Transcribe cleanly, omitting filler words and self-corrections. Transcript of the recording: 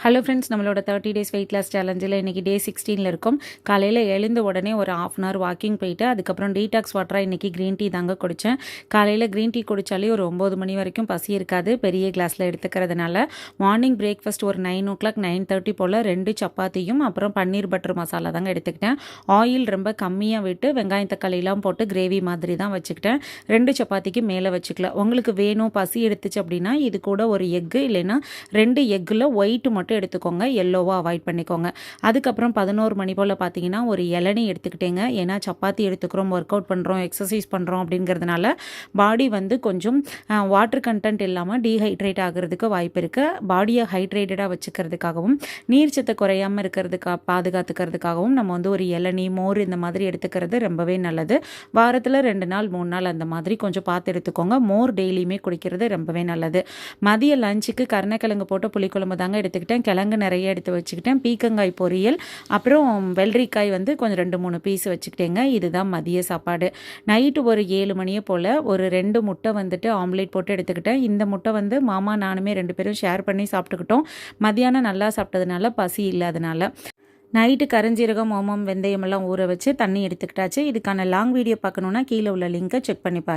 Hello friends, நம்மளோட 30 days weight loss சேலஞ்சில் இன்றைக்கி டே 16 இருக்கும். காலையில் எழுந்த உடனே ஒரு ½ அன் ஹவர் வாக்கிங் போயிட்டு அதுக்கப்புறம் டீடாக்ஸ் வாட்டராக இன்றைக்கி க்ரீன் டீ தாங்க குடித்தேன். காலையில் க்ரீன் டீ குடித்தாலே ஒரு 9 மணி வரைக்கும் பசி இருக்காது, பெரிய கிளாஸில் எடுத்துக்கிறதுனால. மார்னிங் பிரேக்ஃபாஸ்ட் ஒரு 9 o'clock 9:30 போல் 2 சப்பாத்தியும் அப்புறம் பன்னீர் பட்டர் மசாலா தாங்க எடுத்துக்கிட்டேன். ஆயில் ரொம்ப கம்மியாக விட்டு வெங்காயம் தக்காளிலாம் போட்டு கிரேவி மாதிரி தான் வச்சுக்கிட்டேன். 2 சப்பாத்திக்கு மேலே வச்சுக்கல. உங்களுக்கு வேணும் பசி எடுத்துச்சு அப்படின்னா இது கூட ஒரு எக்கு இல்லைன்னா 2 எக்கில் ஒயிட்டு மட்டும் எடுத்துக்கோங்க, எல்லோவா அவாய்ட் பண்ணிக்கோங்க. அதுக்கப்புறம் 11 மணி போல் பார்த்தீங்கன்னா ஒரு இளநீ எடுத்துக்கிட்டேங்க. ஏன்னா சப்பாத்தி எடுத்துக்கிறோம், ஒர்க் அவுட் பண்ணுறோம், எக்ஸசைஸ் பண்ணுறோம் அப்படிங்கிறதுனால பாடி வந்து கொஞ்சம் வாட்டர் கண்டென்ட் இல்லாமல் டீஹைட்ரேட் ஆகிறதுக்கு வாய்ப்பு இருக்குது. பாடியை ஹைட்ரேட்டடாக வச்சுக்கிறதுக்காகவும் நீர்ச்சத்தை குறையாமல் பாதுகாத்துக்கிறதுக்காகவும் நம்ம வந்து ஒரு இளநீ மோர் இந்த மாதிரி எடுத்துக்கிறது ரொம்பவே நல்லது. வாரத்தில் 2 நாள் 3 நாள் அந்த மாதிரி கொஞ்சம் பார்த்து எடுத்துக்கோங்க. மோர் டெய்லியுமே குடிக்கிறது ரொம்பவே நல்லது. மதிய லஞ்சுக்கு கருணக்கிழங்கு போட்டு புளிக்குழம்பு தாங்க எடுத்துக்கிட்டேன். கிழங்கு நிறைய எடுத்து வச்சுக்கிட்டேன். பீக்கங்காய் பொரியல், அப்புறம் வெள்ளரிக்காய் வந்து கொஞ்சம் 2-3 பீஸ் வச்சுக்கிட்டேங்க. இதுதான் மதிய சாப்பாடு. நைட்டு ஒரு 7 மணியை போல் ஒரு 2 முட்டை வந்துட்டு ஆம்லேட் போட்டு எடுத்துக்கிட்டேன். இந்த முட்டை வந்து மாமா நானுமே 2 பேரும் ஷேர் பண்ணி சாப்பிட்டுக்கிட்டோம். மதியானம் நல்லா சாப்பிட்டதுனால பசி இல்லாதனால. நைட்டு கருஞ்சீரகம், ஓமம், வெந்தயம் எல்லாம் ஊற வச்சு தண்ணி எடுத்துக்கிட்டாச்சு. இதுக்கான லாங் வீடியோ பார்க்கணுன்னா கீழே உள்ள லிங்கை செக் பண்ணி பாருங்கள்.